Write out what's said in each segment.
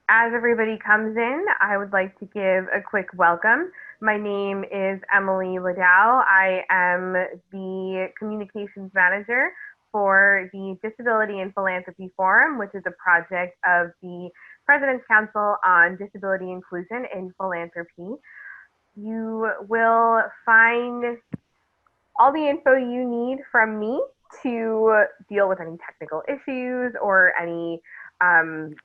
As everybody comes in, I would like to give a quick welcome. My name is Emily Liddell. I am the communications manager for the Disability and Philanthropy Forum, which is a project of the President's Council on Disability Inclusion in Philanthropy. You will find all the info you need from me to deal with any technical issues or any um,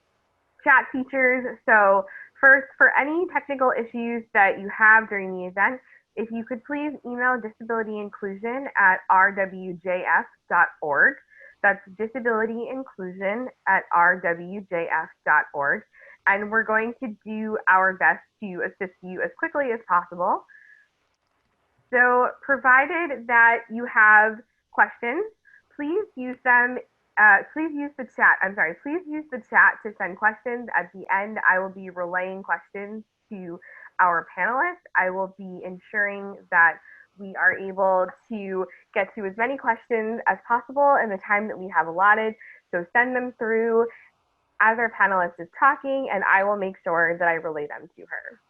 chat features. So first, for any technical issues that you have during the event, if you could please email disability inclusion at rwjf.org. That's disability inclusion at rwjf.org. And we're going to do our best to assist you as quickly as possible. So, provided that you have questions, please use them. Please use the chat. I'm sorry. Please use the chat to send questions. At the end, I will be relaying questions to our panelists. I will be ensuring that we are able to get to as many questions as possible in the time that we have allotted. So send them through as our panelist is talking, and I will make sure that I relay them to her.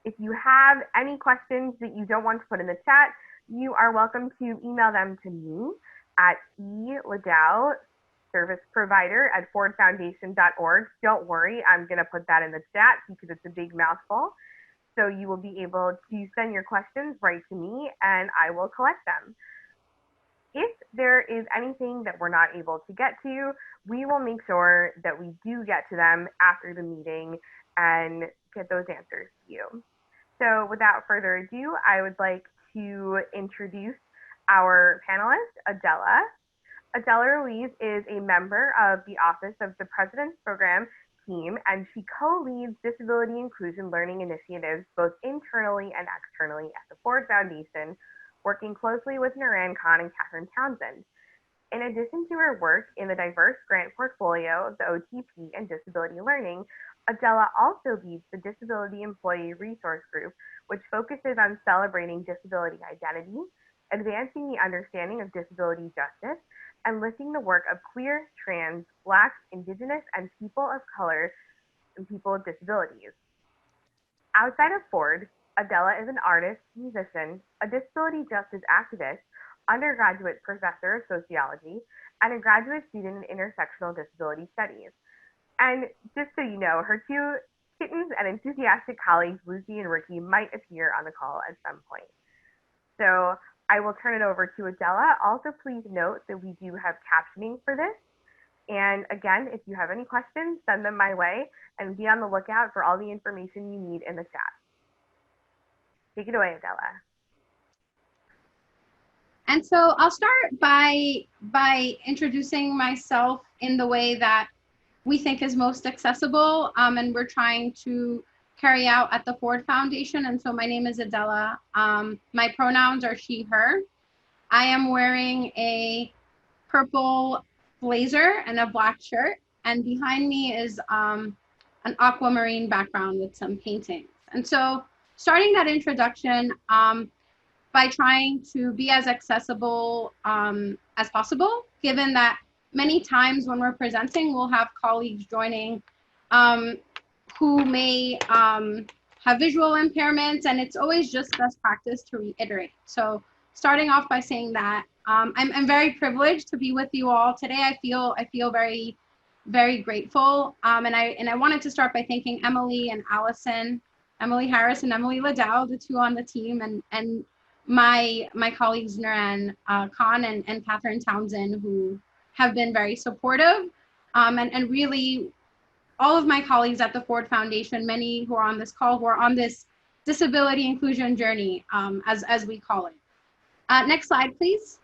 If you have any questions that you don't want to put in the chat, you are welcome to email them to me at eliddell, service provider at fordfoundation.org. Don't worry, I'm going to put that in the chat because it's a big mouthful. So you will be able to send your questions right to me and I will collect them. If there is anything that we're not able to get to, we will make sure that we do get to them after the meeting and get those answers to you. So without further ado, I would like to introduce our panelist, Adela. Adela Ruiz is a member of the Office of the President's Program team, and she co-leads disability inclusion learning initiatives both internally and externally at the Ford Foundation, working closely with Naran Khan and Catherine Townsend. In addition to her work in the diverse grant portfolio of the OTP and disability learning, Adela also leads the Disability Employee Resource Group, which focuses on celebrating disability identity, advancing the understanding of disability justice, and lifting the work of queer, trans, Black, Indigenous, and people of color and people with disabilities. Outside of Ford, Adela is an artist, musician, a disability justice activist, undergraduate professor of sociology, and a graduate student in intersectional disability studies. And just so you know, her two kittens and enthusiastic colleagues, Lucy and Ricky, might appear on the call at some point. So I will turn it over to Adela. Also, please note that we do have captioning for this. And again, if you have any questions, send them my way and be on the lookout for all the information you need in the chat. Take it away, Adela. And so I'll start by introducing myself in the way that we think is most accessible, and we're trying to carry out at the Ford Foundation. And so my name is Adela. My pronouns are she, her. I am wearing a purple blazer and a black shirt. And behind me is an aquamarine background with some paintings. And so starting that introduction, by trying to be as accessible as possible, given that many times when we're presenting, we'll have colleagues joining who may have visual impairments, and it's always just best practice to reiterate. So starting off by saying that I'm very privileged to be with you all today. I feel very, very grateful. And I wanted to start by thanking Emily and Allison, Emily Harris and Emily Liddell, the two on the team, and my colleagues Naran Khan and Catherine Townsend, who have been very supportive, and really all of my colleagues at the Ford Foundation, many who are on this call, who are on this disability inclusion journey, as we call it. Next slide, please.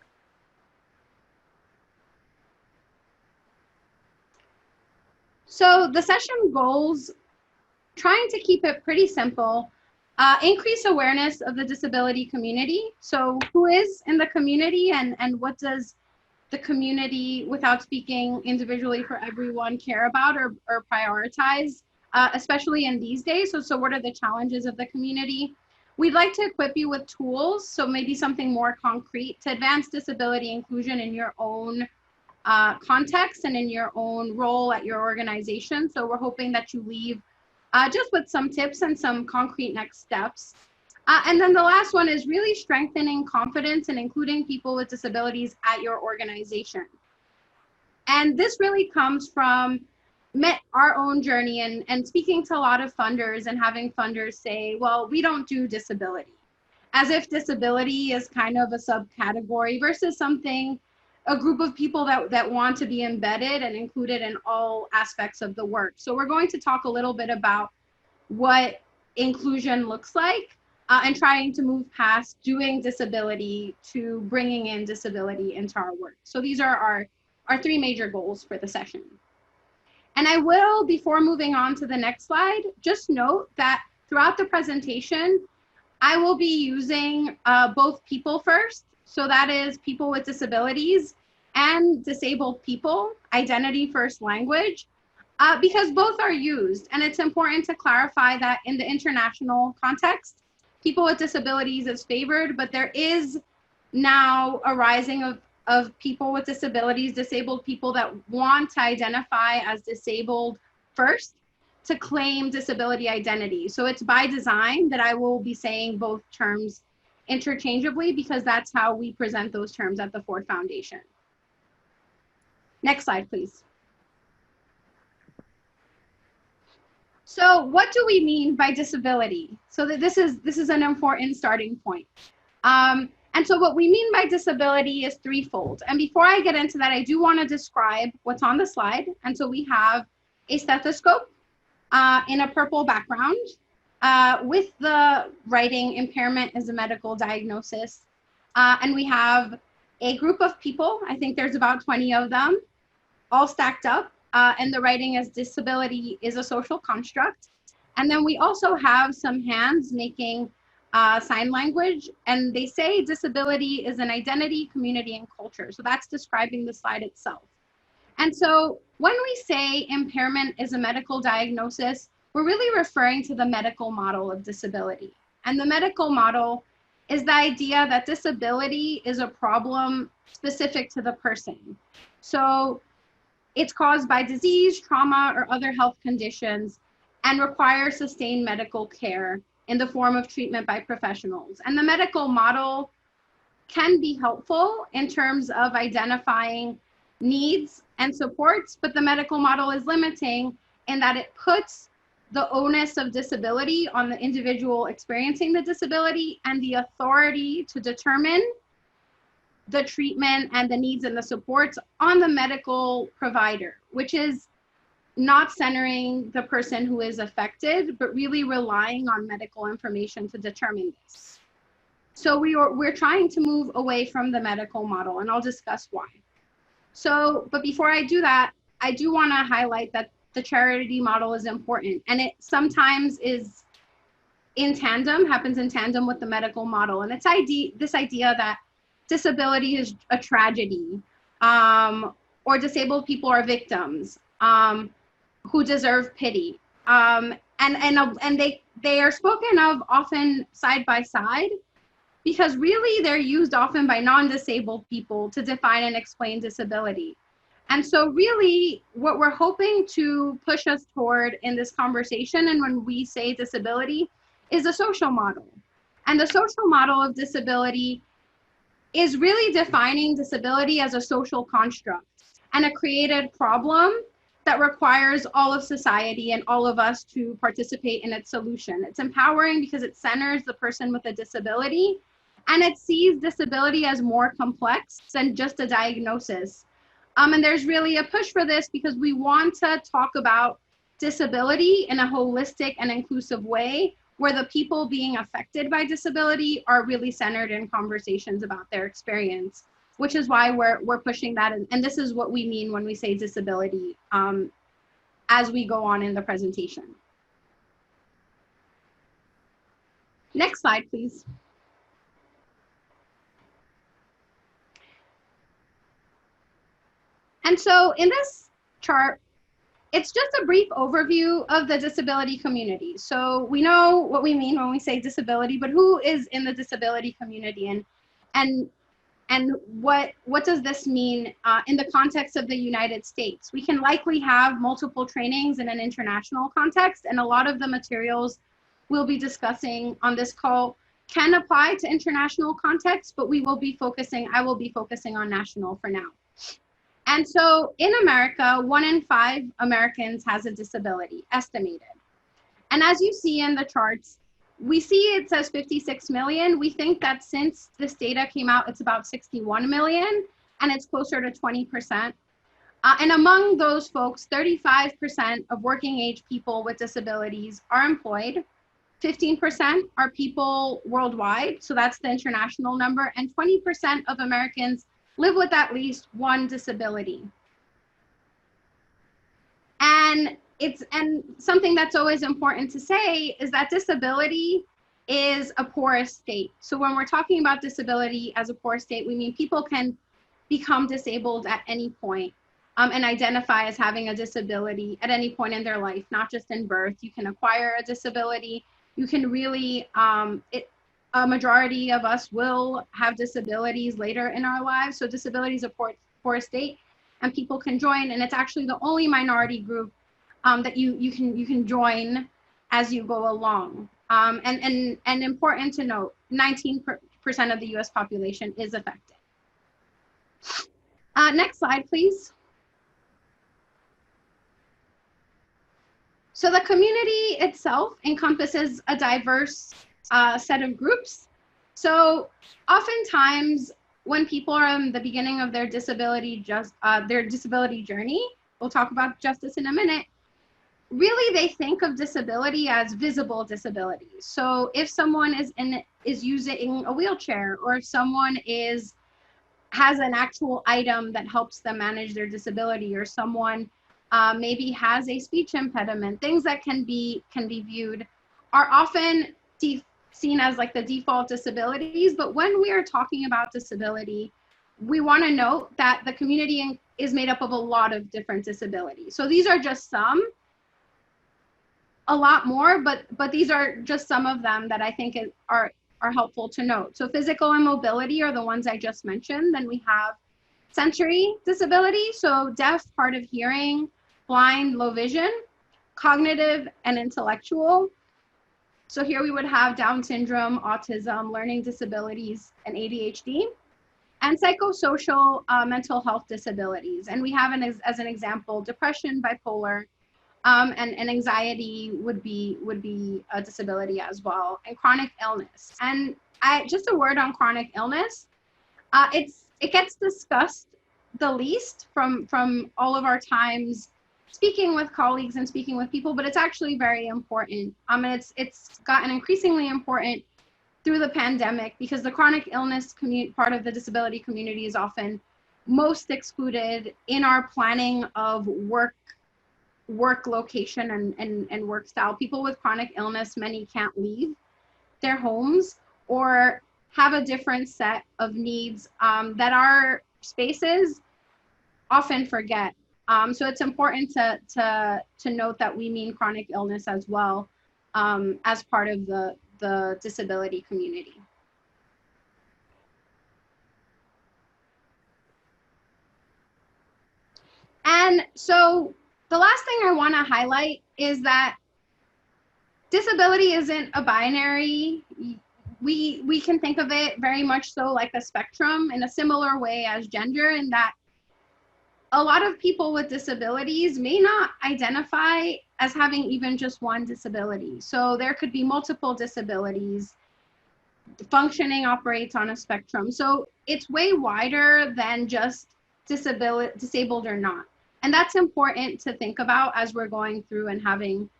So the session goals, trying to keep it pretty simple. Increase awareness of the disability community. So who is in the community and what does the community, without speaking individually for everyone, care about or prioritize, especially in these days? So what are the challenges of the community? We'd like to equip you with tools, so maybe something more concrete to advance disability inclusion in your own context and in your own role at your organization. So we're hoping that you leave just with some tips and some concrete next steps. And then the last one is really strengthening confidence and including people with disabilities at your organization. And this really comes from our own journey and speaking to a lot of funders and having funders say, well, we don't do disability, as if disability is kind of a subcategory versus something, a group of people that want to be embedded and included in all aspects of the work. So we're going to talk a little bit about what inclusion looks like and trying to move past doing disability to bringing in disability into our work. So these are our three major goals for the session. And I will, before moving on to the next slide, just note that throughout the presentation, I will be using both people first. So that is people with disabilities and disabled people, identity first language, because both are used. And it's important to clarify that in the international context, people with disabilities is favored, but there is now a rising of people with disabilities, disabled people that want to identify as disabled first to claim disability identity. So it's by design that I will be saying both terms interchangeably because that's how we present those terms at the Ford Foundation. Next slide, please. So what do we mean by disability? So that this is an important starting point. And so what we mean by disability is threefold. And before I get into that, I do want to describe what's on the slide. And so we have a stethoscope in a purple background with the writing impairment is a medical diagnosis. And we have a group of people, I think there's about 20 of them, all stacked up. And the writing is disability is a social construct. And then we also have some hands making sign language, and they say disability is an identity, community, and culture. So that's describing the slide itself. And so when we say impairment is a medical diagnosis, we're really referring to the medical model of disability. And the medical model is the idea that disability is a problem specific to the person. So it's caused by disease, trauma, or other health conditions and requires sustained medical care in the form of treatment by professionals. And the medical model can be helpful in terms of identifying needs and supports, but the medical model is limiting in that it puts the onus of disability on the individual experiencing the disability and the authority to determine the treatment and the needs and the supports on the medical provider, which is not centering the person who is affected, but really relying on medical information to determine this. So we're trying to move away from the medical model, and I'll discuss why. So, but before I do that, I do want to highlight that the charity model is important, and it sometimes is happens in tandem with the medical model. And it's this idea that disability is a tragedy, or disabled people are victims who deserve pity. And they are spoken of often side by side because really they're used often by non-disabled people to define and explain disability. And so really what we're hoping to push us toward in this conversation and when we say disability is a social model. And the social model of disability is really defining disability as a social construct and a created problem that requires all of society and all of us to participate in its solution. It's empowering because it centers the person with a disability, and it sees disability as more complex than just a diagnosis. And there's really a push for this because we want to talk about disability in a holistic and inclusive way where the people being affected by disability are really centered in conversations about their experience, which is why we're pushing that. And this is what we mean when we say disability as we go on in the presentation. Next slide, please. And so in this chart, it's just a brief overview of the disability community. So we know what we mean when we say disability, but who is in the disability community? And And what does this mean in the context of the United States? We can likely have multiple trainings in an international context, and a lot of the materials we'll be discussing on this call can apply to international context, but I will be focusing on national for now. And so in America, 1 in 5 Americans has a disability, estimated. And as you see in the charts, we see it says 56 million. We think that since this data came out, it's about 61 million, and it's closer to 20%. And among those folks, 35% of working age people with disabilities are employed. 15% are people worldwide, so that's the international number, and 20% of Americans live with at least one disability. And something that's always important to say is that disability is a porous state. So when we're talking about disability as a porous state, we mean people can become disabled at any point, and identify as having a disability at any point in their life, not just in birth. You can acquire a disability. You can really, a majority of us will have disabilities later in our lives. So disability is a porous state, and people can join, and it's actually the only minority group that you can join as you go along. And important to note, 19% of the US population is affected. Next slide, please. So the community itself encompasses a diverse set of groups. So oftentimes when people are in the beginning of their disability journey, we'll talk about justice in a minute, really they think of disability as visible disabilities. So if someone is using a wheelchair, or if someone has an actual item that helps them manage their disability, or someone maybe has a speech impediment, things that can be viewed are often seen as like the default disabilities. But when we are talking about disability, we want to note that the community is made up of a lot of different disabilities. So these are just some, a lot more, but these are just some of them that I think are helpful to note. So physical and mobility are the ones I just mentioned. Then we have sensory disability, so deaf, hard of hearing, blind, low vision, cognitive and intellectual. So here we would have Down syndrome, autism, learning disabilities, and ADHD, and psychosocial mental health disabilities. And we have as an example, depression, bipolar, and anxiety would be a disability as well, and chronic illness. And just a word on chronic illness, it gets discussed the least from all of our times speaking with colleagues and speaking with people, but it's actually very important. And it's gotten increasingly important through the pandemic, because the chronic illness part of the disability community is often most excluded in our planning of work location and work style. People with chronic illness, many can't leave their homes or have a different set of needs that our spaces often forget. So it's important to note that we mean chronic illness as well, as part of the disability community. And so the last thing I want to highlight is that disability isn't a binary. We can think of it very much so like a spectrum, in a similar way as gender, in that a lot of people with disabilities may not identify as having even just one disability. So there could be multiple disabilities. Functioning operates on a spectrum. So it's way wider than just disabled or not. And that's important to think about as we're going through and having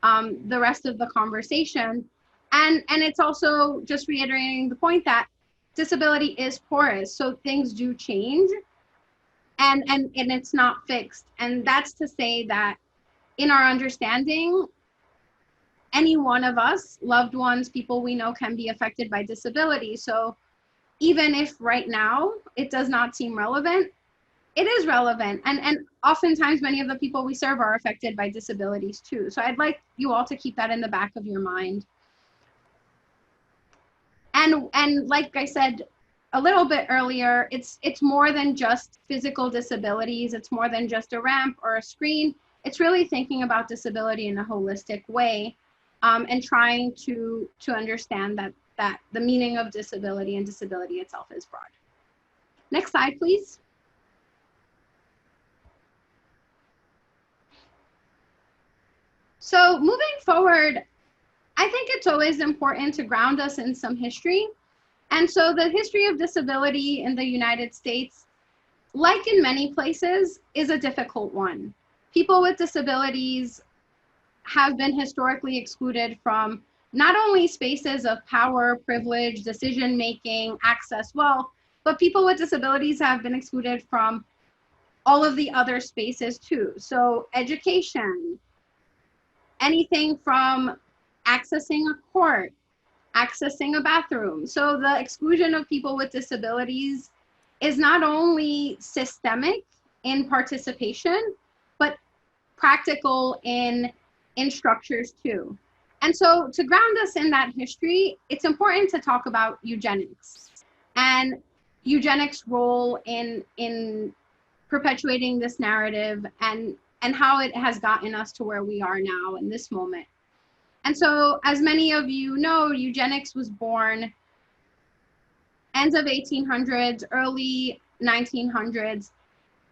the rest of the conversation. And it's also just reiterating the point that disability is porous, so things do change, and it's not fixed. And that's to say that in our understanding, any one of us, loved ones, people we know, can be affected by disability. So even if right now it does not seem relevant, it is relevant. And oftentimes many of the people we serve are affected by disabilities too. So I'd like you all to keep that in the back of your mind. And like I said, a little bit earlier, it's more than just physical disabilities. It's more than just a ramp or a screen. It's really thinking about disability in a holistic way, and trying to understand that the meaning of disability and disability itself is broad. Next slide, please. So moving forward, I think it's always important to ground us in some history. And so the history of disability in the United States, like in many places, is a difficult one. People with disabilities have been historically excluded from not only spaces of power, privilege, decision-making, access, wealth, but people with disabilities have been excluded from all of the other spaces too. So education, anything from accessing a court, accessing a bathroom. So the exclusion of people with disabilities is not only systemic in participation, but practical in structures too. And so to ground us in that history, it's important to talk about eugenics and eugenics' role in perpetuating this narrative and how it has gotten us to where we are now in this moment. And so, as many of you know, eugenics was born end of 1800s, early 1900s,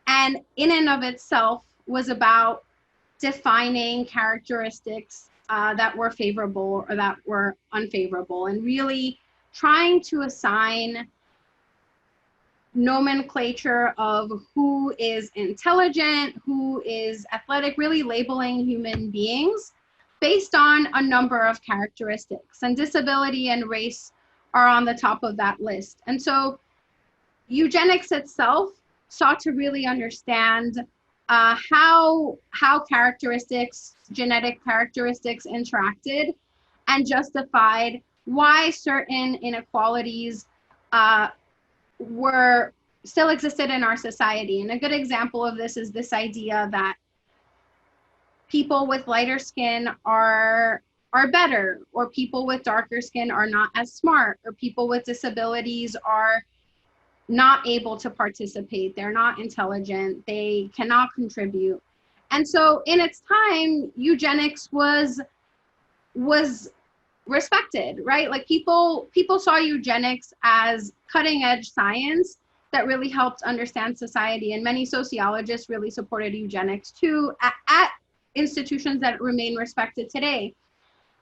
and in and of itself was about defining characteristics that were favorable or that were unfavorable, and really trying to assign nomenclature of who is intelligent, who is athletic, really labeling human beings based on a number of characteristics. And disability and race are on the top of that list. And so eugenics itself sought to really understand how characteristics, genetic characteristics interacted and justified why certain inequalities were still existed in our society. And a good example of this is this idea that people with lighter skin are better, or people with darker skin are not as smart, or people with disabilities are not able to participate, they're not intelligent, they cannot contribute. And so in its time, eugenics was respected, right? Like people saw eugenics as cutting edge science that really helped understand society, and many sociologists really supported eugenics too at institutions that remain respected today.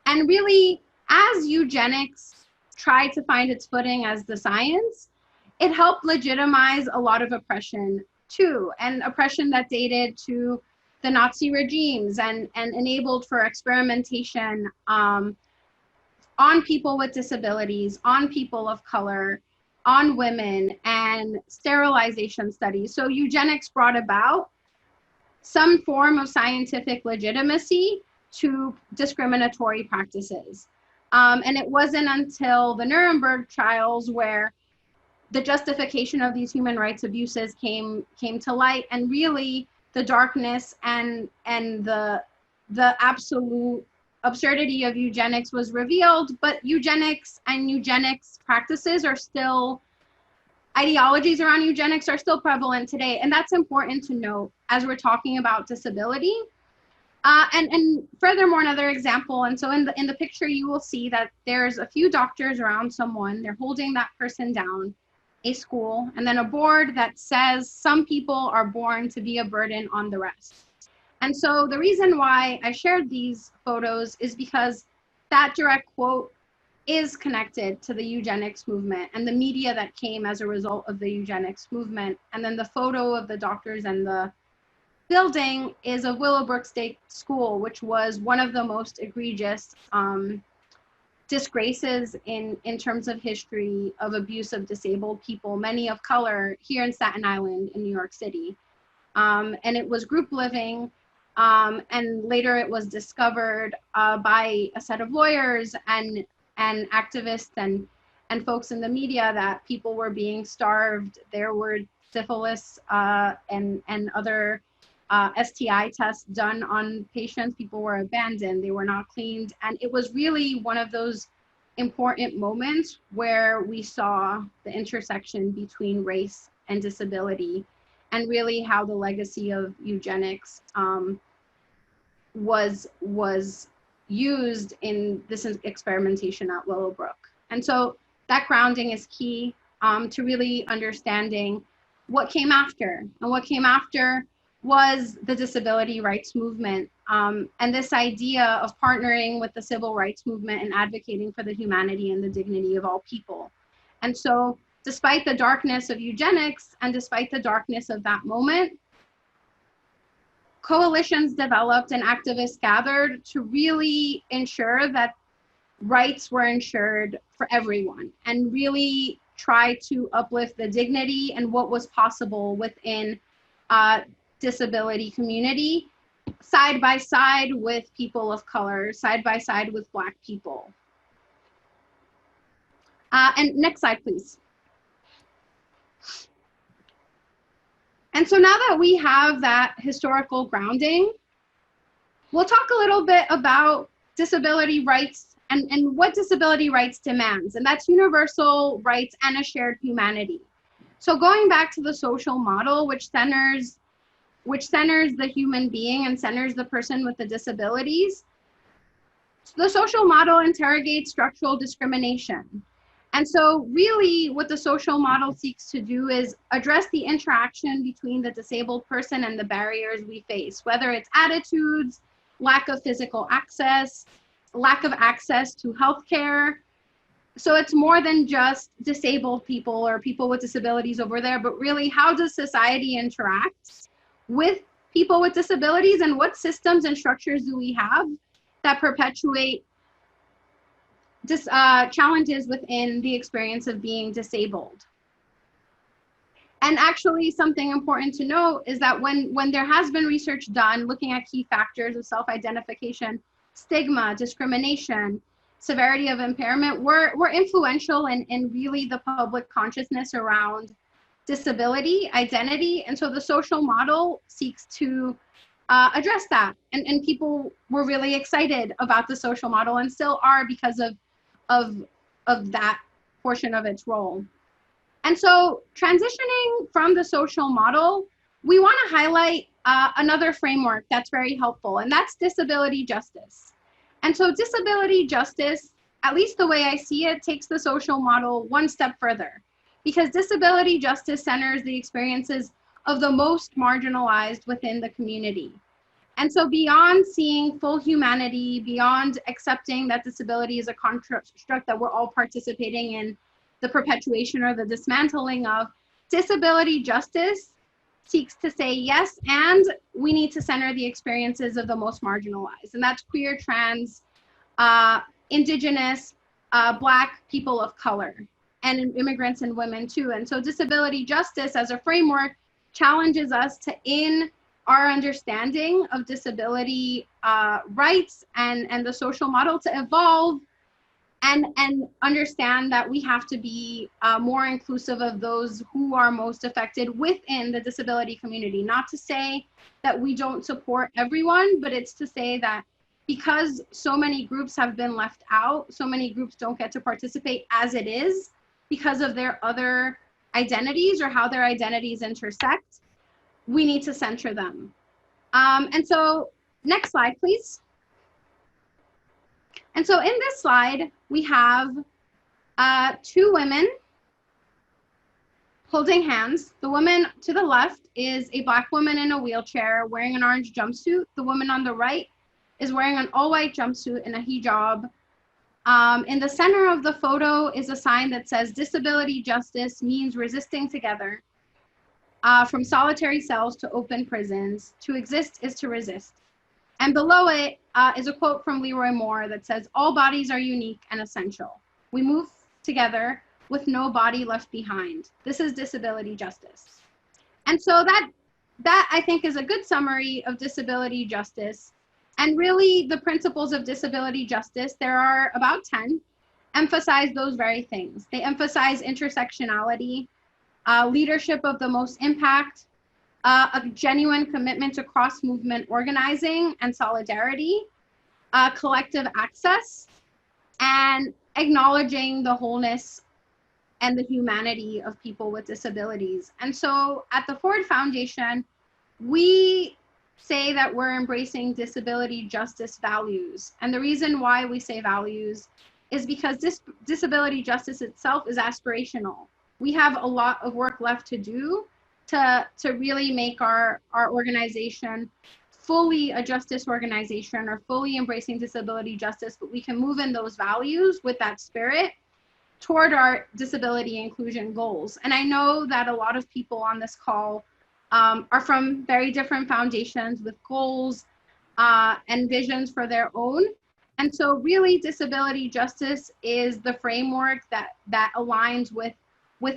And really, as eugenics tried to find its footing as the science, it helped legitimize a lot of oppression too, and oppression that dated to the Nazi regimes and enabled for experimentation on people with disabilities, on people of color, on women, and sterilization studies. So eugenics brought about some form of scientific legitimacy to discriminatory practices. And it wasn't until the Nuremberg trials where the justification of these human rights abuses came to light, and really the darkness and the absolute absurdity of eugenics was revealed. But eugenics and eugenics practices are still, ideologies around eugenics are still prevalent today. And that's important to note as we're talking about disability. And furthermore, another example, and so in the picture, you will see that there's a few doctors around someone, they're holding that person down, a school, and then a board that says some people are born to be a burden on the rest. And so the reason why I shared these photos is because that direct quote is connected to the eugenics movement and the media that came as a result of the eugenics movement. And then the photo of the doctors and the building is of Willowbrook State School, which was one of the most egregious disgraces in terms of history of abuse of disabled people, many of color, here in Staten Island in New York City. And it was group living, and later it was discovered by a set of lawyers and activists and folks in the media that people were being starved. There were syphilis and other STI tests done on patients. People were abandoned, they were not cleaned. And it was really one of those important moments where we saw the intersection between race and disability, and really how the legacy of eugenics was used in this experimentation at Willowbrook. And so that grounding is key to really understanding what came after. And what came after was the disability rights movement, and this idea of partnering with the civil rights movement and advocating for the humanity and the dignity of all people. And so despite the darkness of eugenics and despite the darkness of that moment, coalitions developed and activists gathered to really ensure that rights were ensured for everyone, and really try to uplift the dignity and what was possible within disability community, side by side with people of color, side by side with Black people. And next slide, please. And so now that we have that historical grounding, we'll talk a little bit about disability rights and what disability rights demands, and that's universal rights and a shared humanity. So going back to the social model, which centers the human being and centers the person with the disabilities, the social model interrogates structural discrimination. And so really what the social model seeks to do is address the interaction between the disabled person and the barriers we face, whether it's attitudes, lack of physical access, lack of access to healthcare. So it's more than just disabled people or people with disabilities over there, but really how does society interact with people with disabilities, and what systems and structures do we have that perpetuate challenges within the experience of being disabled. And actually something important to note is that when there has been research done looking at key factors of self-identification, stigma, discrimination, severity of impairment, were influential in really the public consciousness around disability, identity. And so the social model seeks to address that. And people were really excited about the social model and still are because of that portion of its role. And so transitioning from the social model, we want to highlight another framework that's very helpful, and that's disability justice. And so disability justice, at least the way I see it, takes the social model one step further, because disability justice centers the experiences of the most marginalized within the community. And so beyond seeing full humanity, beyond accepting that disability is a construct that we're all participating in the perpetuation or the dismantling of, disability justice seeks to say, yes, and we need to center the experiences of the most marginalized. And that's queer, trans, indigenous, Black, people of color, and immigrants and women too. And so disability justice as a framework challenges us to, in our understanding of disability rights and the social model, to evolve and understand that we have to be more inclusive of those who are most affected within the disability community. Not to say that we don't support everyone, but it's to say that because so many groups have been left out, so many groups don't get to participate as it is because of their other identities or how their identities intersect, we need to center them. And so next slide, please. And so in this slide, we have two women holding hands. The woman to the left is a Black woman in a wheelchair wearing an orange jumpsuit. The woman on the right is wearing an all-white jumpsuit and a hijab. In the center of the photo is a sign that says, "Disability justice means resisting together. From solitary cells to open prisons, to exist is to resist." And below it is a quote from Leroy Moore that says, "All bodies are unique and essential. We move together with no body left behind. This is disability justice." And so that I think is a good summary of disability justice. And really the principles of disability justice, there are about 10, emphasize those very things. They emphasize intersectionality, leadership of the most impact, a genuine commitment to cross-movement organizing and solidarity, collective access, and acknowledging the wholeness and the humanity of people with disabilities. And so at the Ford Foundation, we say that we're embracing disability justice values. And the reason why we say values is because disability justice itself is aspirational. We have a lot of work left to do to really make our organization fully a justice organization or fully embracing disability justice, but we can move in those values with that spirit toward our disability inclusion goals. And I know that a lot of people on this call are from very different foundations with goals and visions for their own. And so really disability justice is the framework that aligns with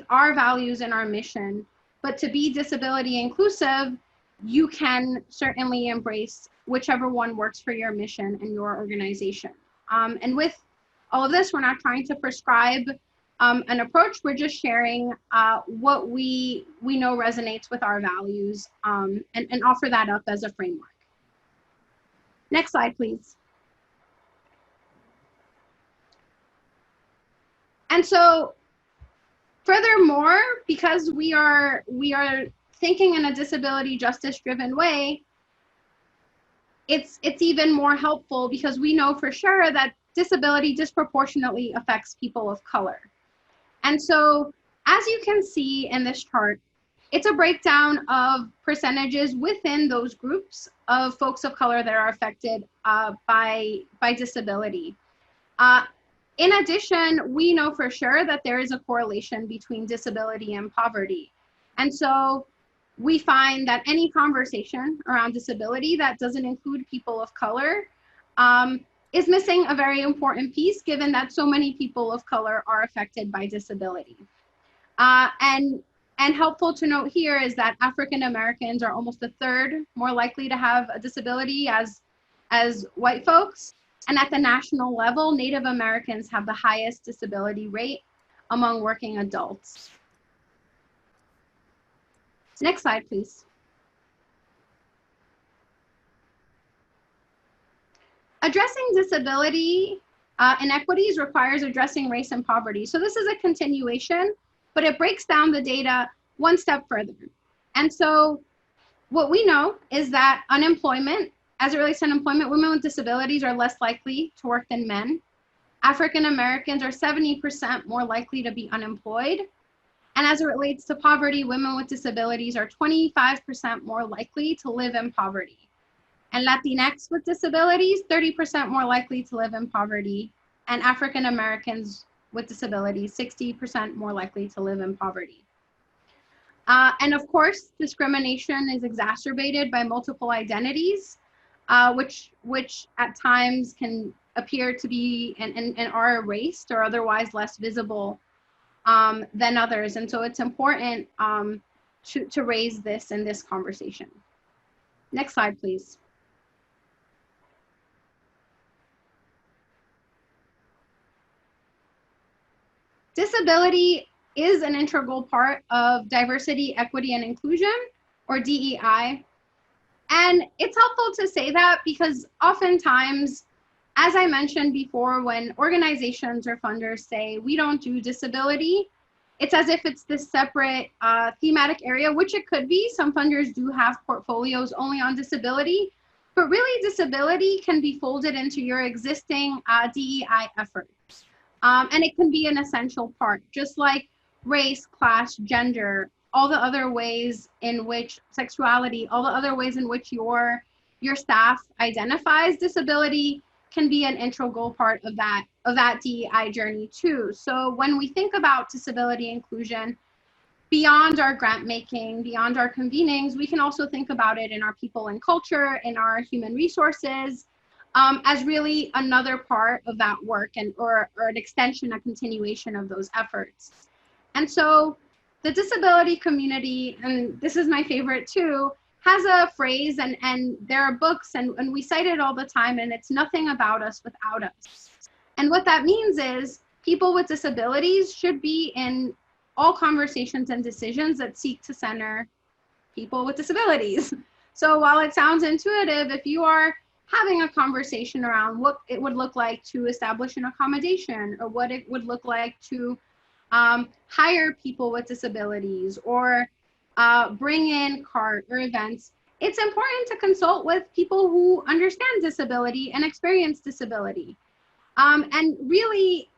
our values and our mission. But to be disability inclusive, you can certainly embrace whichever one works for your mission and your organization. And with all of this, we're not trying to prescribe an approach. We're just sharing what we know resonates with our values and offer that up as a framework. Next slide, please. And so furthermore, because we are thinking in a disability justice driven way, it's even more helpful because we know for sure that disability disproportionately affects people of color. And so as you can see in this chart, it's a breakdown of percentages within those groups of folks of color that are affected by disability. In addition, we know for sure that there is a correlation between disability and poverty. And so we find that any conversation around disability that doesn't include people of color is missing a very important piece, given that so many people of color are affected by disability. And helpful to note here is that African Americans are almost a third more likely to have a disability as white folks. And at the national level, Native Americans have the highest disability rate among working adults. Next slide, please. Addressing disability inequities requires addressing race and poverty. So this is a continuation, but it breaks down the data one step further. And so what we know is that unemployment, as it relates to unemployment, women with disabilities are less likely to work than men. African Americans are 70% more likely to be unemployed. And as it relates to poverty, women with disabilities are 25% more likely to live in poverty. And Latinx with disabilities, 30% more likely to live in poverty. And African Americans with disabilities, 60% more likely to live in poverty. And of course, discrimination is exacerbated by multiple identities, which at times can appear to be and are erased or otherwise less visible than others. And so it's important to raise this in this conversation. Next slide, please. Disability is an integral part of diversity, equity, and inclusion, or DEI. And it's helpful to say that because oftentimes, as I mentioned before, when organizations or funders say we don't do disability, it's as if it's this separate thematic area, which it could be. Some funders do have portfolios only on disability, but really disability can be folded into your existing DEI efforts. And it can be an essential part, just like race, class, gender, all the other ways in which sexuality, all the other ways in which your staff identifies disability can be an integral part of that DEI journey too. So when we think about disability inclusion, beyond our grant making, beyond our convenings, we can also think about it in our people and culture, in our human resources, as really another part of that work or an extension, a continuation of those efforts. And so the disability community, and this is my favorite too, has a phrase and there are books and we cite it all the time, and it's nothing about us without us. And what that means is people with disabilities should be in all conversations and decisions that seek to center people with disabilities. So while it sounds intuitive, if you are having a conversation around what it would look like to establish an accommodation, or what it would look like to hire people with disabilities, or bring in CART or events. It's important to consult with people who understand disability and experience disability. And really,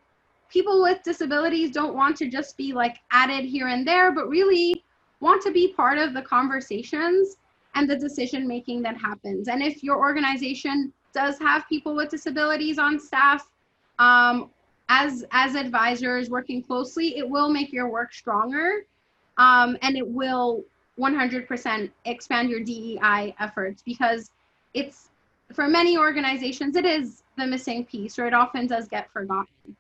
people with disabilities don't want to just be like added here and there, but really want to be part of the conversations and the decision making that happens. And if your organization does have people with disabilities on staff, as advisors working closely, it will make your work stronger, and it will 100% expand your DEI efforts, because it's, for many organizations, it is the missing piece, or it often does get forgotten.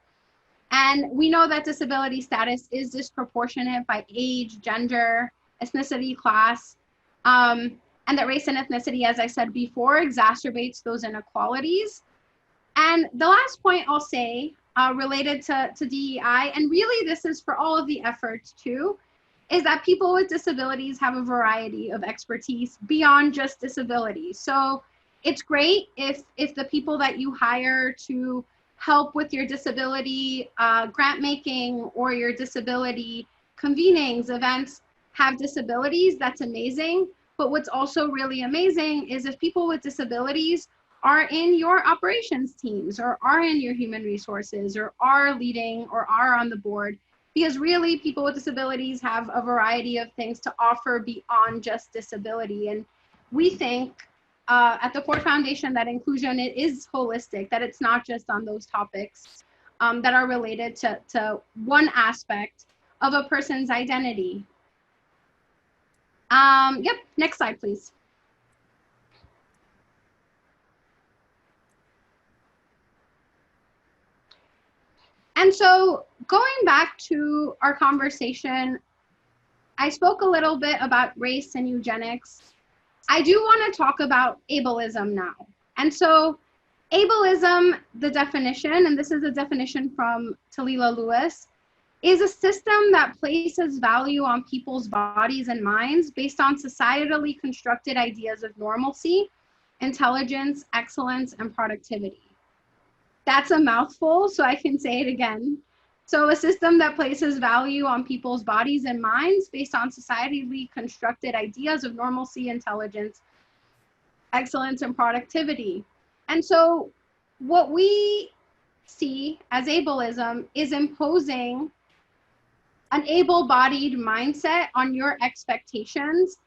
And we know that disability status is disproportionate by age, gender, ethnicity, class, and that race and ethnicity, as I said before, exacerbates those inequalities. And the last point I'll say, related to DEI, and really this is for all of the efforts too, is that people with disabilities have a variety of expertise beyond just disability. So it's great if the people that you hire to help with your disability grant making or your disability convenings, events, have disabilities. That's amazing. But what's also really amazing is if people with disabilities are in your operations teams, or are in your human resources, or are leading, or are on the board, because really people with disabilities have a variety of things to offer beyond just disability. And we think at the Ford Foundation that inclusion, it is holistic, that it's not just on those topics that are related to one aspect of a person's identity. Yep, next slide, please. And so going back to our conversation, I spoke a little bit about race and eugenics. I do want to talk about ableism now. And so ableism, the definition, and this is a definition from Adela Ruiz, is a system that places value on people's bodies and minds based on societally constructed ideas of normalcy, intelligence, excellence, and productivity. That's a mouthful, so I can say it again. So a system that places value on people's bodies and minds based on societally constructed ideas of normalcy, intelligence, excellence, and productivity. And so what we see as ableism is imposing an able-bodied mindset on your expectations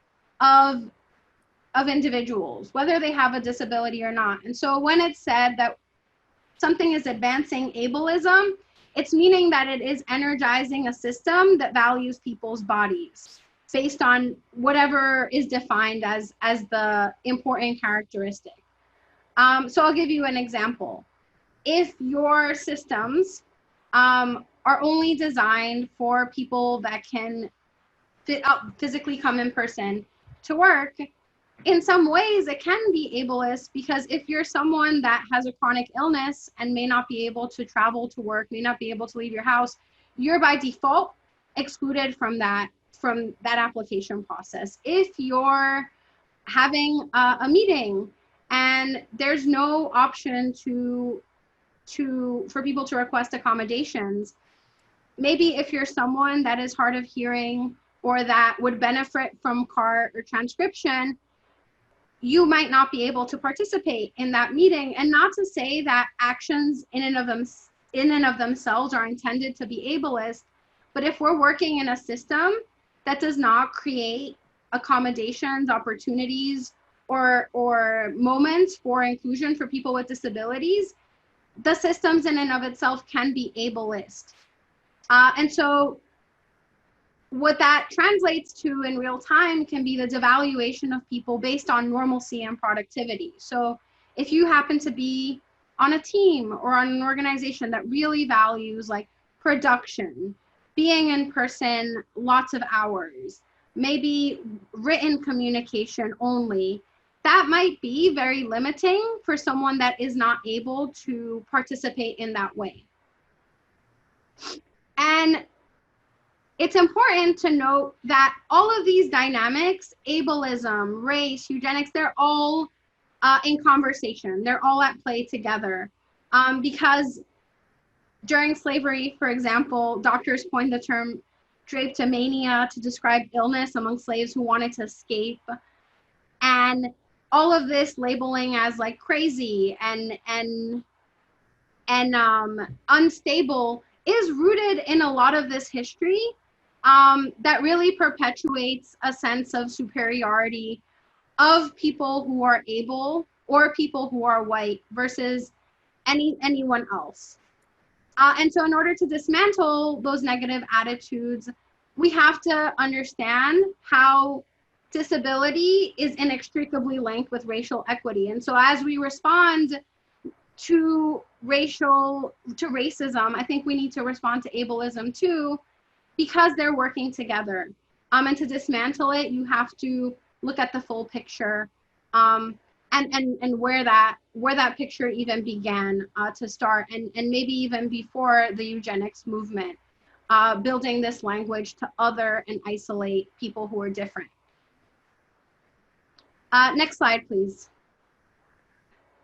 of individuals, whether they have a disability or not. And so when it's said that something is advancing ableism, it's meaning that it is energizing a system that values people's bodies based on whatever is defined as the important characteristic. So I'll give you an example. If your systems are only designed for people that can physically come in person to work, in some ways it can be ableist, because if you're someone that has a chronic illness and may not be able to travel to work, may not be able to leave your house, you're by default excluded from that application process. If you're having a meeting and there's no option for people to request accommodations, maybe if you're someone that is hard of hearing or that would benefit from CART or transcription, you might not be able to participate in that meeting. And not to say that actions in and of themselves are intended to be ableist, but if we're working in a system that does not create accommodations, opportunities, or moments for inclusion for people with disabilities, the systems in and of itself can be ableist. And so what that translates to in real time can be the devaluation of people based on normalcy and productivity. So if you happen to be on a team or on an organization that really values like production, being in person lots of hours, maybe written communication only, that might be very limiting for someone that is not able to participate in that way. And it's important to note that all of these dynamics, ableism, race, eugenics, they're all in conversation. They're all at play together. Because during slavery, for example, doctors coined the term drapetomania to describe illness among slaves who wanted to escape. And all of this labeling as like crazy and unstable is rooted in a lot of this history that really perpetuates a sense of superiority of people who are able or people who are white versus anyone else. And so in order to dismantle those negative attitudes, we have to understand how disability is inextricably linked with racial equity. And so as we respond to racism, I think we need to respond to ableism too, because they're working together. And to dismantle it, you have to look at the full picture, and where that picture even began to start, and maybe even before the eugenics movement, building this language to other and isolate people who are different. Next slide, please.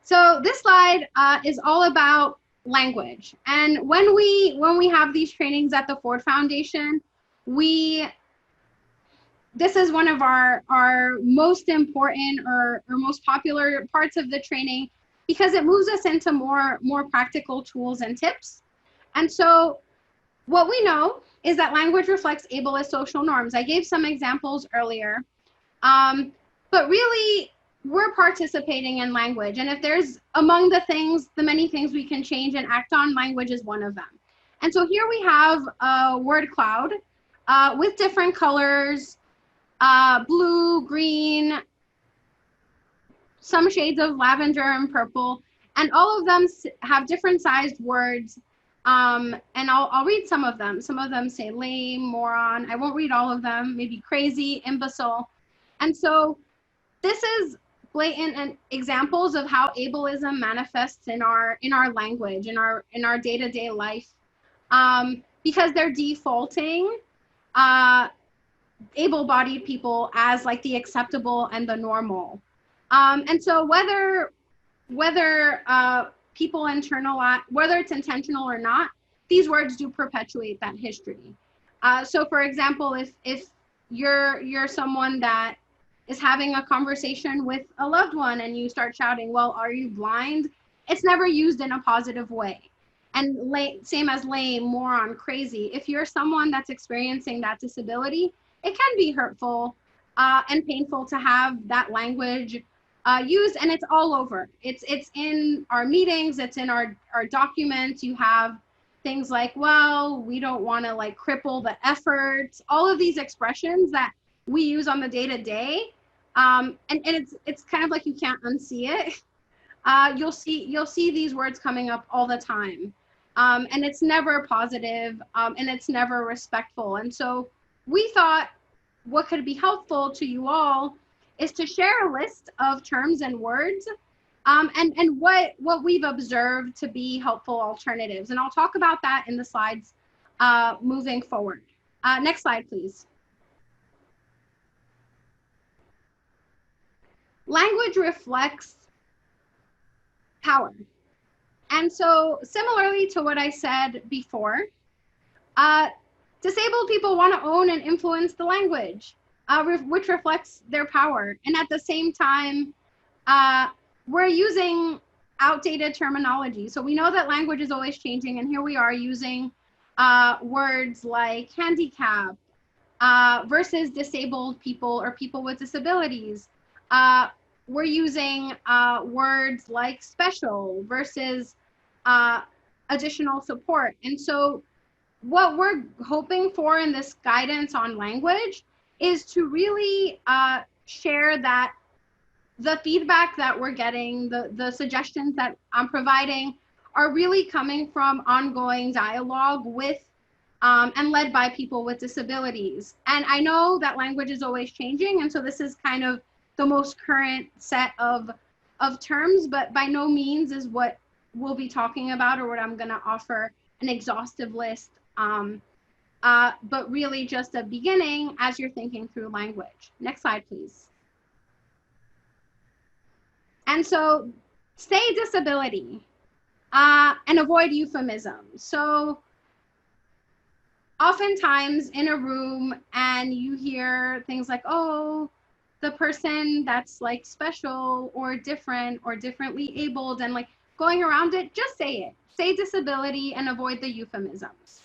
So this slide is all about language. And when we have these trainings at the Ford Foundation, this is one of our most important or most popular parts of the training, because it moves us into more practical tools and tips. And so what we know is that language reflects ableist social norms. I gave some examples earlier, but really we're participating in language. And if there's among the many things we can change and act on, language is one of them. And so here we have a word cloud with different colors, blue, green, some shades of lavender and purple, and all of them have different sized words. And I'll read some of them. Some of them say lame, moron. I won't read all of them. Maybe crazy, imbecile. And so this is blatant and examples of how ableism manifests in our language, in our day-to-day life, because they're defaulting able-bodied people as like the acceptable and the normal. And so whether people internalize, whether it's intentional or not, these words do perpetuate that history. So for example, if you're someone that is having a conversation with a loved one and you start shouting, well, are you blind? It's never used in a positive way. And same as lame, moron, crazy. If you're someone that's experiencing that disability, it can be hurtful and painful to have that language used, and it's all over. It's in our meetings, it's in our documents. You have things like, well, we don't want to like cripple the efforts, all of these expressions that we use on the day-to-day. And it's kind of like you can't unsee it. You'll see these words coming up all the time. And it's never positive, and it's never respectful. And so we thought what could be helpful to you all is to share a list of terms and words, and what we've observed to be helpful alternatives. And I'll talk about that in the slides moving forward. Next slide, please. Language reflects power. And so similarly to what I said before, disabled people want to own and influence the language, which reflects their power. And at the same time, we're using outdated terminology. So we know that language is always changing, and here we are using words like handicap versus disabled people or people with disabilities. We're using words like special versus additional support. And so what we're hoping for in this guidance on language is to really share that the feedback that we're getting, the suggestions that I'm providing are really coming from ongoing dialogue with and led by people with disabilities. And I know that language is always changing, and so this is kind of the most current set of terms, but by no means is what we'll be talking about or what I'm gonna offer an exhaustive list, but really just a beginning as you're thinking through language. Next slide, please. And so say disability and avoid euphemisms. So oftentimes in a room and you hear things like, oh, the person that's like special or different or differently abled, and like going around it, just say it. Say disability and avoid the euphemisms.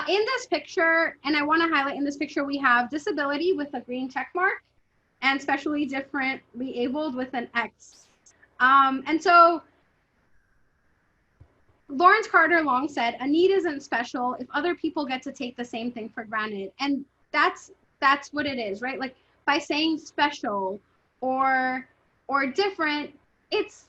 In this picture, and I want to highlight in this picture, we have disability with a green check mark and specially differently abled with an X. And so Lawrence Carter long said, a need isn't special if other people get to take the same thing for granted. And that's what it is, right? Like by saying special or different, it's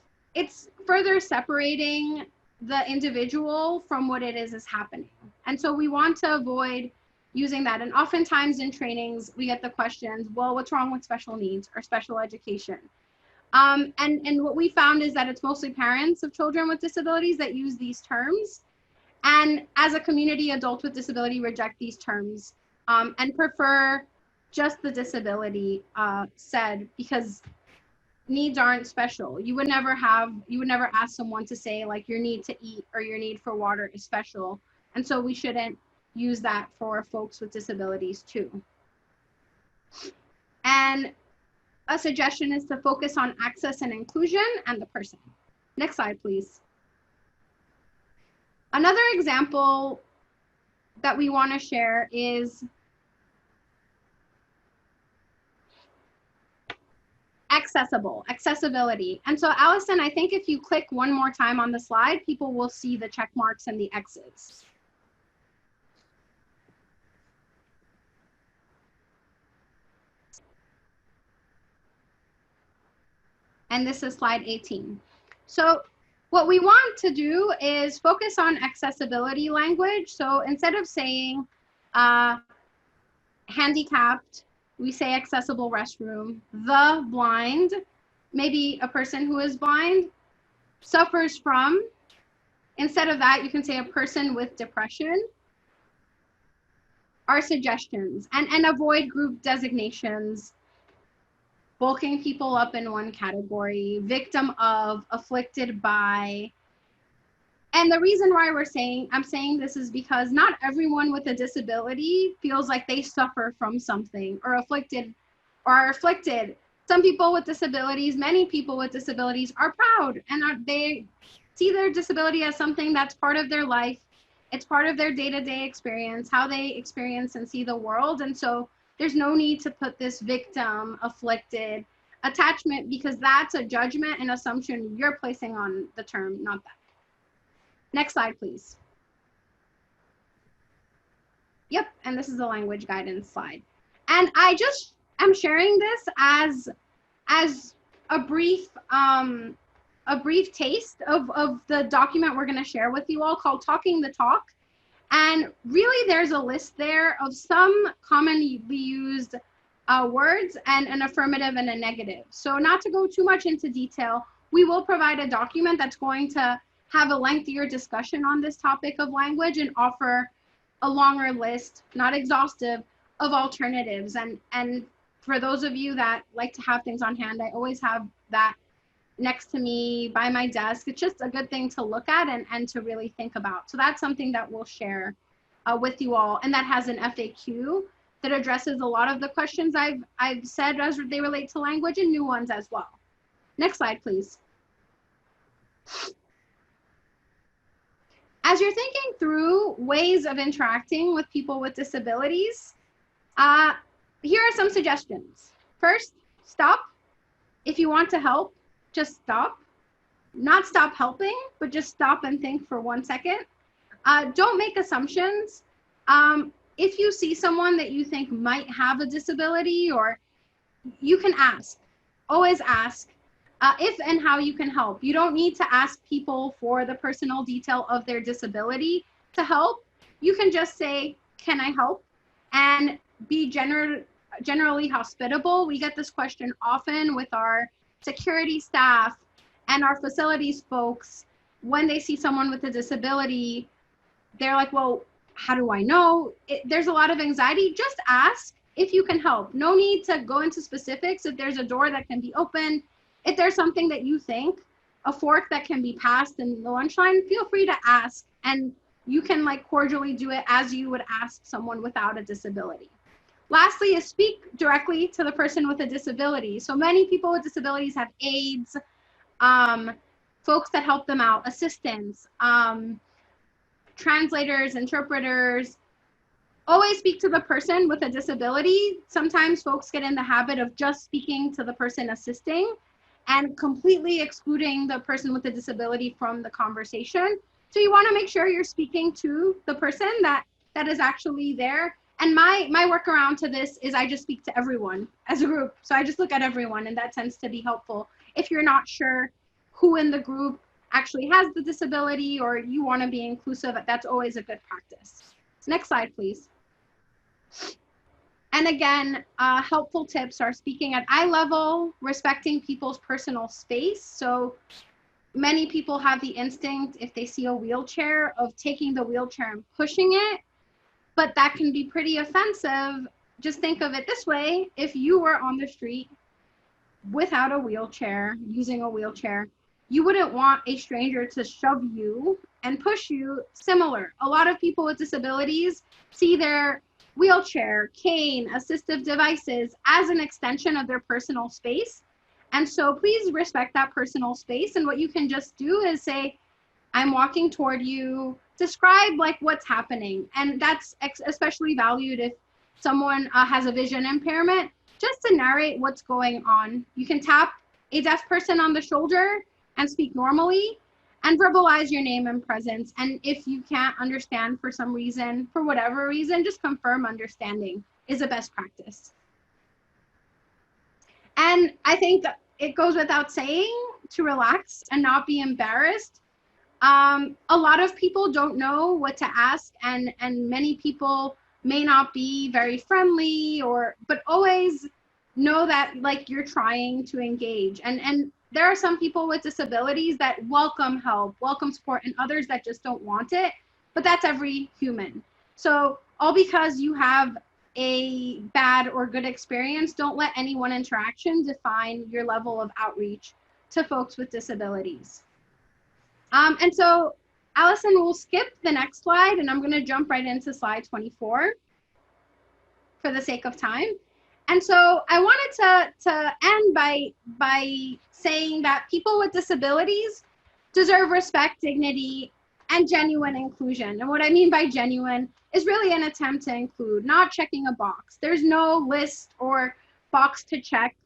further separating the individual from what it is happening. And so we want to avoid using that. And oftentimes in trainings, we get the questions, well, what's wrong with special needs or special education? And what we found is that it's mostly parents of children with disabilities that use these terms. And as a community, adults with disability reject these terms and prefer just the disability said, because needs aren't special. You would never ask someone to say like your need to eat or your need for water is special. And so we shouldn't use that for folks with disabilities too. And a suggestion is to focus on access and inclusion and the person. Next slide, please. Another example that we want to share is accessibility. And so Allison, I think if you click one more time on the slide, people will see the check marks and the X's. And this is slide 18. So what we want to do is focus on accessibility language. So instead of saying handicapped, we say accessible restroom. The blind, maybe a person who is blind, suffers from. Instead of that, you can say a person with depression. Our suggestions, and avoid group designations, bulking people up in one category, victim of, afflicted by. And the reason why I'm saying this is because not everyone with a disability feels like they suffer from something or afflicted or are afflicted. Some people with disabilities, many people with disabilities are proud and they see their disability as something that's part of their life. It's part of their day-to-day experience, how they experience and see the world. And so there's no need to put this victim, afflicted, attachment, because that's a judgment and assumption you're placing on the term, not that. Next slide, please. Yep, and this is the language guidance slide. And I'm sharing this as a brief taste of the document we're going to share with you all called Talking the Talk. And really, there's a list there of some commonly used words and an affirmative and a negative. So not to go too much into detail, we will provide a document that's going to have a lengthier discussion on this topic of language and offer a longer list, not exhaustive, of alternatives. And for those of you that like to have things on hand, I always have that next to me by my desk. It's just a good thing to look at and to really think about. So that's something that we'll share with you all, and that has an FAQ that addresses a lot of the questions I've said as they relate to language, and new ones as well. Next slide, please. As you're thinking through ways of interacting with people with disabilities, here are some suggestions. First, stop. If you want to help, just stop. Not stop helping, but just stop and think for 1 second. Don't make assumptions. If you see someone that you think might have a disability, or you can ask, always ask if and how you can help. You don't need to ask people for the personal detail of their disability to help. You can just say, can I help? And be generally hospitable. We get this question often with our security staff and our facilities folks. When they see someone with a disability, they're like, well, how do I know? There's a lot of anxiety. Just ask if you can help. No need to go into specifics. If there's a door that can be open, if there's something that you think, a fork that can be passed in the lunch line, feel free to ask, and you can like cordially do it as you would ask someone without a disability. Lastly is speak directly to the person with a disability. So many people with disabilities have aides, folks that help them out, assistants, translators, interpreters. Always speak to the person with a disability. Sometimes folks get in the habit of just speaking to the person assisting and completely excluding the person with a disability from the conversation. So you want to make sure you're speaking to the person that is actually there. And my workaround to this is I just speak to everyone as a group. So I just look at everyone, and that tends to be helpful. If you're not sure who in the group actually has the disability or you want to be inclusive, that's always a good practice. Next slide, please. And again, helpful tips are speaking at eye level, respecting people's personal space. So many people have the instinct, if they see a wheelchair, of taking the wheelchair and pushing it, but that can be pretty offensive. Just think of it this way: if you were on the street without a wheelchair, using a wheelchair, you wouldn't want a stranger to shove you and push you. Similar, a lot of people with disabilities see their wheelchair, cane, assistive devices as an extension of their personal space. And so please respect that personal space. And what you can just do is say, I'm walking toward you, describe like what's happening. And that's especially valued if someone has a vision impairment, just to narrate what's going on. You can tap a deaf person on the shoulder and speak normally and verbalize your name and presence. And if you can't understand for some reason, for whatever reason, just confirm understanding is a best practice. And I think it goes without saying to relax and not be embarrassed. A lot of people don't know what to ask, and many people may not be very friendly, but always know that like you're trying to engage. And there are some people with disabilities that welcome help, welcome support, and others that just don't want it, but that's every human. So all because you have a bad or good experience, don't let any one interaction define your level of outreach to folks with disabilities. And so Allison will skip the next slide, and I'm going to jump right into slide 24 for the sake of time. And so I wanted to end by saying that people with disabilities deserve respect, dignity, and genuine inclusion. And what I mean by genuine is really an attempt to include, not checking a box. There's no list or box to check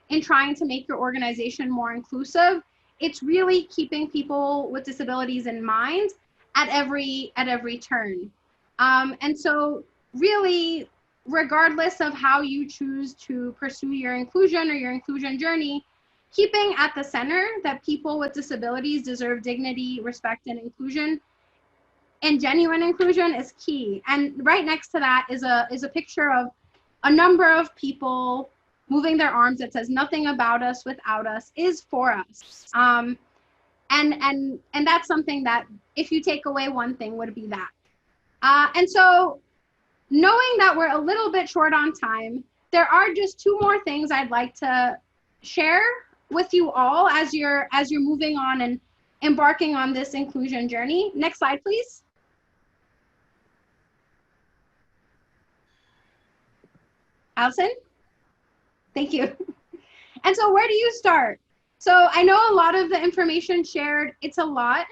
in trying to make your organization more inclusive. It's really keeping people with disabilities in mind at every turn. And so really, regardless of how you choose to pursue your inclusion or your inclusion journey, keeping at the center that people with disabilities deserve dignity, respect, and inclusion, and genuine inclusion is key. And right next to that is a picture of a number of people moving their arms that says, "Nothing about us without us is for us." And that's something that, if you take away one thing, would be that. And so, knowing that we're a little bit short on time, there are just two more things I'd like to share with you all as you're moving on and embarking on this inclusion journey. Next slide, please. Allison? Thank you. And so where do you start? So I know a lot of the information shared, it's a lot.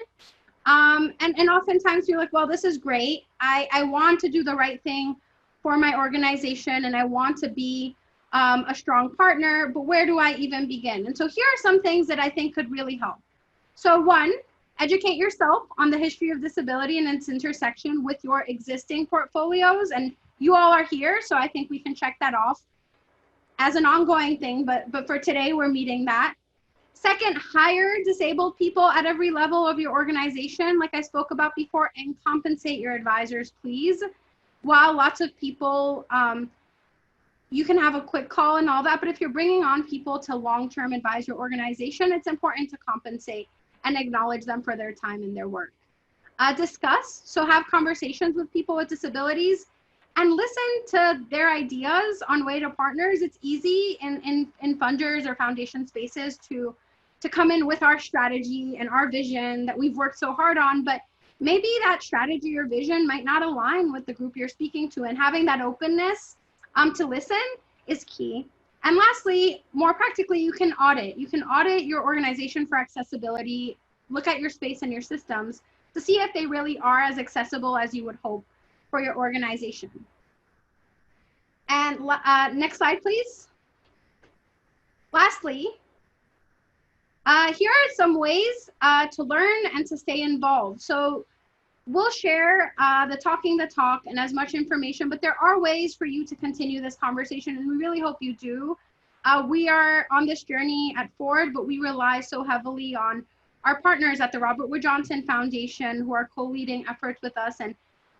And oftentimes you're like, well, this is great. I want to do the right thing for my organization, and I want to be a strong partner, but where do I even begin? And so here are some things that I think could really help. So one, educate yourself on the history of disability and its intersection with your existing portfolios. And you all are here, so I think we can check that off as an ongoing thing, but for today, we're meeting that. Second, hire disabled people at every level of your organization, like I spoke about before, and compensate your advisors, please. While lots of people, you can have a quick call and all that, but if you're bringing on people to long-term advise your organization, it's important to compensate and acknowledge them for their time and their work. Discuss, so have conversations with people with disabilities and listen to their ideas on way to partners. It's easy in funders or foundation spaces to to come in with our strategy and our vision that we've worked so hard on, but maybe that strategy or vision might not align with the group you're speaking to, and having that openness to listen is key. And lastly, more practically, you can audit. You can audit your organization for accessibility, look at your space and your systems to see if they really are as accessible as you would hope for your organization. And next slide, please. Lastly, here are some ways to learn and to stay involved. So we'll share the talking the talk and as much information, but there are ways for you to continue this conversation, and we really hope you do. We are on this journey at Ford, but we rely so heavily on our partners at the Robert Wood Johnson Foundation, who are co-leading efforts with us, and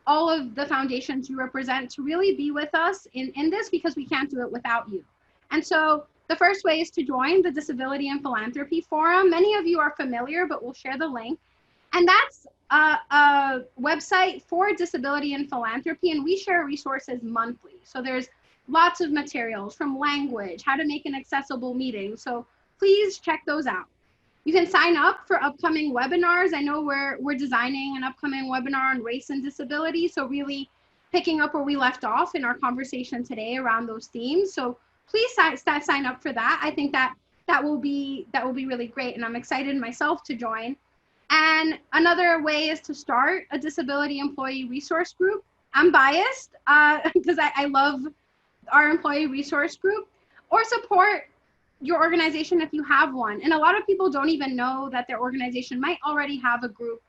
all of the foundations you represent, to really be with us in this, because we can't do it without you. And so the first way is to join the Disability and Philanthropy Forum. Many of you are familiar, but we'll share the link. And that's a website for disability and philanthropy, and we share resources monthly. So there's lots of materials, from language, how to make an accessible meeting. So please check those out. You can sign up for upcoming webinars. I know we're designing an upcoming webinar on race and disability, so really picking up where we left off in our conversation today around those themes. So please sign up for that. I think that will be really great, and I'm excited myself to join. And another way is to start a disability employee resource group. I'm biased because I love our employee resource group, or support your organization if you have one. And a lot of people don't even know that their organization might already have a group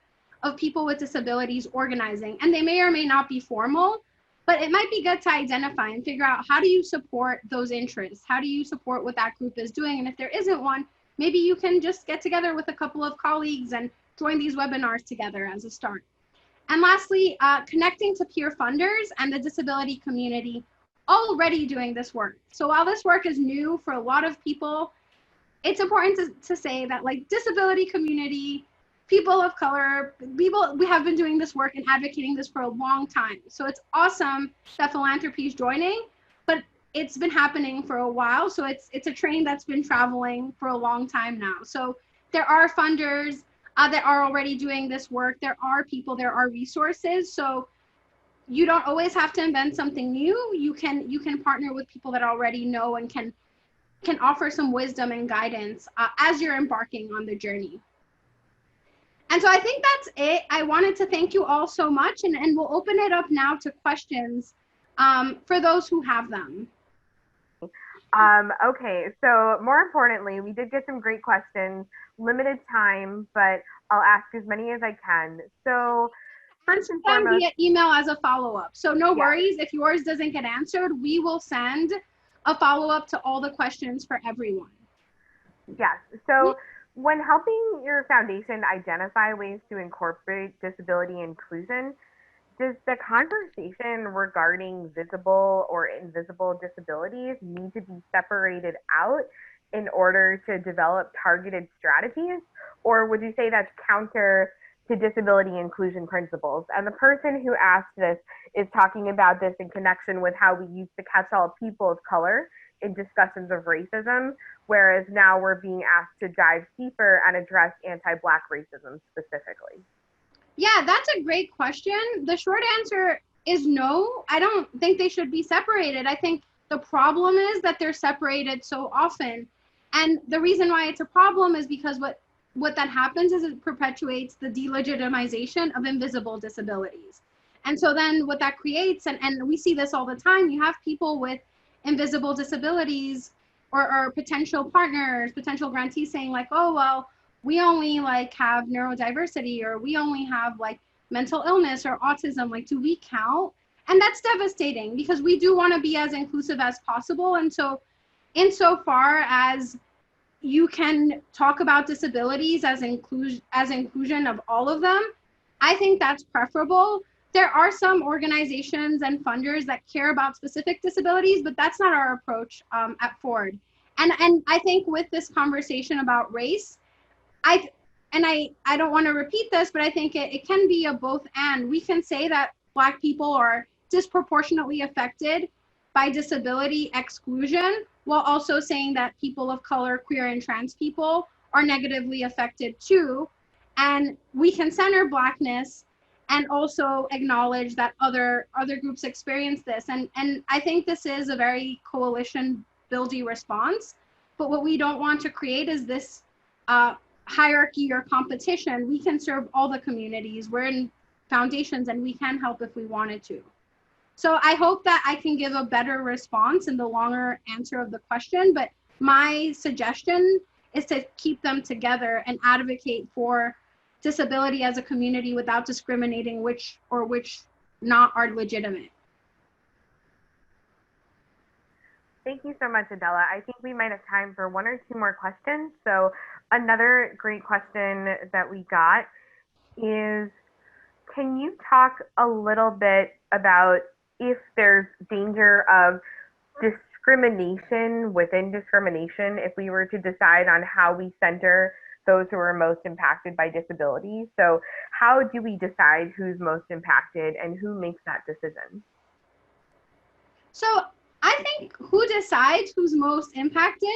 of people with disabilities organizing, and they may or may not be formal, but it might be good to identify and figure out, how do you support those interests? How do you support what that group is doing? And if there isn't one, maybe you can just get together with a couple of colleagues and join these webinars together as a start. And lastly, connecting to peer funders and the disability community already doing this work. So while this work is new for a lot of people, it's important to say that, like, disability community, people of color, we have been doing this work and advocating this for a long time. So it's awesome that Philanthropy is joining, but it's been happening for a while. So it's a train that's been traveling for a long time now. So there are funders that are already doing this work. There are people, there are resources. So you don't always have to invent something new. You can partner with people that already know and can offer some wisdom and guidance as you're embarking on the journey. And so I think that's it. I wanted to thank you all so much, and we'll open it up now to questions for those who have them. Okay, so more importantly, we did get some great questions, limited time, but I'll ask as many as I can. So first and foremost, via email as a follow-up. So no worries, if yours doesn't get answered, we will send a follow-up to all the questions for everyone. Yes, so when helping your foundation identify ways to incorporate disability inclusion, does the conversation regarding visible or invisible disabilities need to be separated out in order to develop targeted strategies? Or would you say that's counter to disability inclusion principles? And the person who asked this is talking about this in connection with how we used to catch all people of color in discussions of racism, whereas now we're being asked to dive deeper and address anti-Black racism specifically. Yeah, that's a great question. The short answer is no. I don't think they should be separated. I think the problem is that they're separated so often. And the reason why it's a problem is because what that happens is it perpetuates the delegitimization of invisible disabilities. And so then what that creates, and we see this all the time, you have people with invisible disabilities or potential partners, potential grantees saying like, oh, well, we only like have neurodiversity, or we only have like mental illness or autism, like, do we count? And that's devastating, because we do want to be as inclusive as possible. And so insofar as you can talk about disabilities as inclusion of all of them, I think that's preferable. There are some organizations and funders that care about specific disabilities, but that's not our approach at Ford. And I think with this conversation about race, I don't want to repeat this, but I think it can be a both and. We can say that Black people are disproportionately affected by disability exclusion, while also saying that people of color, queer and trans people are negatively affected too. And we can center Blackness and also acknowledge that other groups experience this. And I think this is a very coalition building response. But what we don't want to create is this hierarchy or competition. We can serve all the communities. We're in foundations and we can help if we wanted to. So I hope that I can give a better response in the longer answer of the question, but my suggestion is to keep them together and advocate for disability as a community without discriminating which not are legitimate. Thank you so much, Adela. I think we might have time for one or two more questions. So another great question that we got is, can you talk a little bit about if there's danger of discrimination within discrimination if we were to decide on how we center those who are most impacted by disability? So how do we decide who's most impacted and who makes that decision? So I think who decides who's most impacted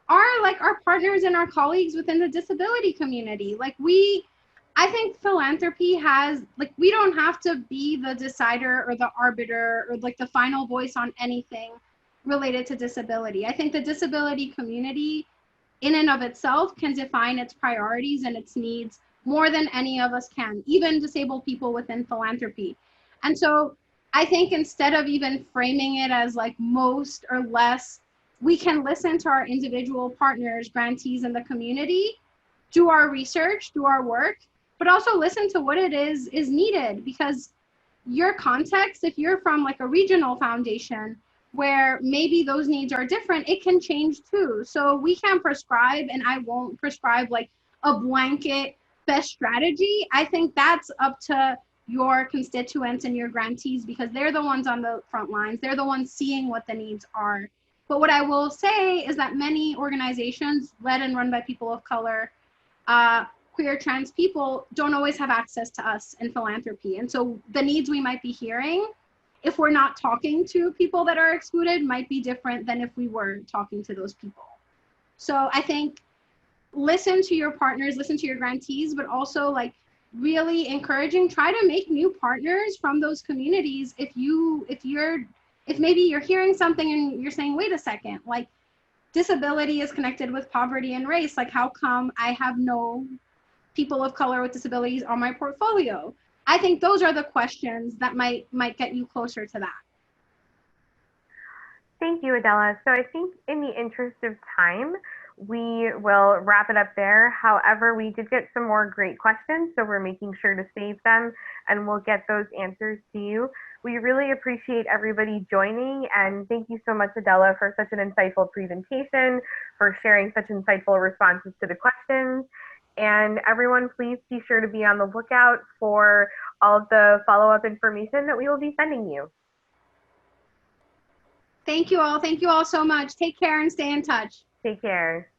are like our partners and our colleagues within the disability community. I think philanthropy has, like, we don't have to be the decider or the arbiter or like the final voice on anything related to disability. I think the disability community in and of itself can define its priorities and its needs more than any of us can, even disabled people within philanthropy. And so I think instead of even framing it as like most or less, we can listen to our individual partners, grantees in the community, do our research, do our work, but also listen to what it is needed, because your context, if you're from like a regional foundation where maybe those needs are different, it can change too. So we can prescribe, and I won't prescribe like a blanket best strategy. I think that's up to your constituents and your grantees, because they're the ones on the front lines. They're the ones seeing what the needs are. But what I will say is that many organizations led and run by people of color, queer, trans people, don't always have access to us in philanthropy. And so the needs we might be hearing, if we're not talking to people that are excluded, might be different than if we were talking to those people. So I think listen to your partners, listen to your grantees, but also like really encouraging, try to make new partners from those communities. If maybe you're hearing something and you're saying, wait a second, like disability is connected with poverty and race, like how come I have no people of color with disabilities on my portfolio? I think those are the questions that might get you closer to that. Thank you, Adela. So I think in the interest of time, we will wrap it up there. However, we did get some more great questions, so we're making sure to save them and we'll get those answers to you. We really appreciate everybody joining, and thank you so much, Adela, for such an insightful presentation, for sharing such insightful responses to the questions. And everyone, please be sure to be on the lookout for all of the follow-up information that we will be sending you. Thank you all. Thank you all so much. Take care and stay in touch. Take care.